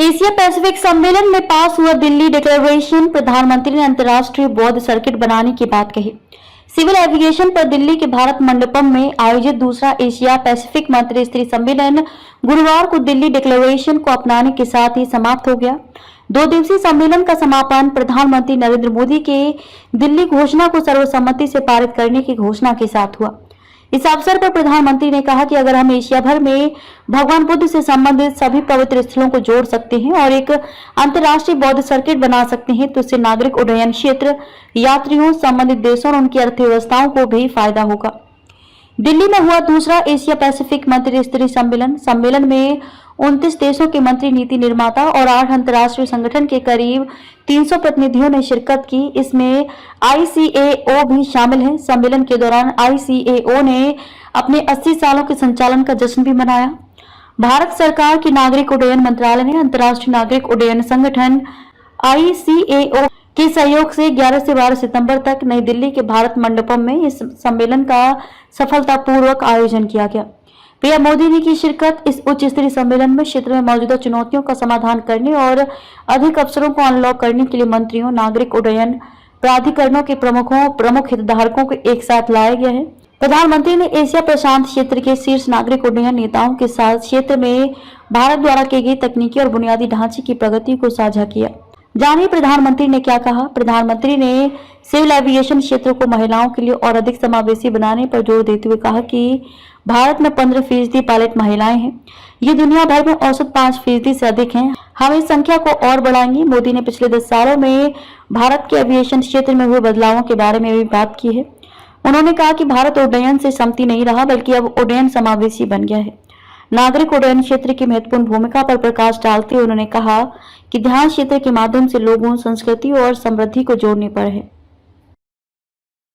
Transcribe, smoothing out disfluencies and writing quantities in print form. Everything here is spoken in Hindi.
एशिया पैसिफिक सम्मेलन में पास हुआ दिल्ली डिक्लेरेशन। प्रधानमंत्री ने अंतर्राष्ट्रीय बौद्ध सर्किट बनाने की बात कही। सिविल एविएशन पर दिल्ली के भारत मंडपम में आयोजित दूसरा एशिया पैसिफिक मंत्री स्तरीय सम्मेलन गुरुवार को दिल्ली डिक्लेरेशन को अपनाने के साथ ही समाप्त हो गया। 2 दिवसीय सम्मेलन का समापन प्रधानमंत्री नरेंद्र मोदी के दिल्ली घोषणा को सर्वसम्मति से पारित करने की घोषणा के साथ हुआ। इस अवसर पर प्रधानमंत्री ने कहा कि अगर हम एशिया भर में भगवान बुद्ध से संबंधित सभी पवित्र स्थलों को जोड़ सकते हैं और एक अंतर्राष्ट्रीय बौद्ध सर्किट बना सकते हैं तो इससे नागरिक उड्डयन क्षेत्र, यात्रियों, संबंधित देशों और उनकी अर्थव्यवस्थाओं को भी फायदा होगा। दिल्ली में हुआ दूसरा एशिया पैसिफिक मंत्री स्तरीय सम्मेलन में 29 देशों के मंत्री, नीति निर्माता और 8 अंतर्राष्ट्रीय संगठन के करीब 300 प्रतिनिधियों ने शिरकत की। इसमें ICAO भी शामिल है। सम्मेलन के दौरान ICAO ने अपने 80 सालों के संचालन का जश्न भी मनाया। भारत सरकार के नागरिक उड्डयन मंत्रालय ने अंतर्राष्ट्रीय नागरिक उड्डयन संगठन ICAO के सहयोग से 11 से 12 सितंबर तक नई दिल्ली के भारत मंडपम में इस सम्मेलन का सफलतापूर्वक आयोजन किया गया। पीएम मोदी ने की शिरकत। इस उच्च स्तरीय सम्मेलन में क्षेत्र में मौजूदा चुनौतियों का समाधान करने और अधिक अवसरों को अनलॉक करने के लिए मंत्रियों, नागरिक उड्डयन प्राधिकरणों के प्रमुख हितधारकों को एक साथ लाया गया है। प्रधानमंत्री ने एशिया प्रशांत क्षेत्र के शीर्ष नागरिक उड्डयन नेताओं के साथ क्षेत्र में भारत द्वारा की गई तकनीकी और बुनियादी ढांचे की प्रगति को साझा किया। जानिए प्रधानमंत्री ने क्या कहा। प्रधानमंत्री ने सिविल एविएशन क्षेत्र को महिलाओं के लिए और अधिक समावेशी बनाने पर जोर देते हुए कहा कि भारत में 15% पायलट महिलाएं हैं। ये दुनिया भर में औसत 5% से अधिक हैं। हम इस संख्या को और बढ़ाएंगे। मोदी ने पिछले 10 सालों में भारत के एविएशन क्षेत्र में हुए बदलावों के बारे में भी बात की है। उन्होंने कहा कि भारत उड्डयन से समती नहीं रहा बल्कि अब उड्डयन समावेशी बन गया है। नागरिक उड्डयन क्षेत्र की महत्वपूर्ण भूमिका पर प्रकाश डालते हुए उन्होंने कहा कि ध्यान क्षेत्र के माध्यम से लोगों, संस्कृति और समृद्धि को जोड़ने पर है।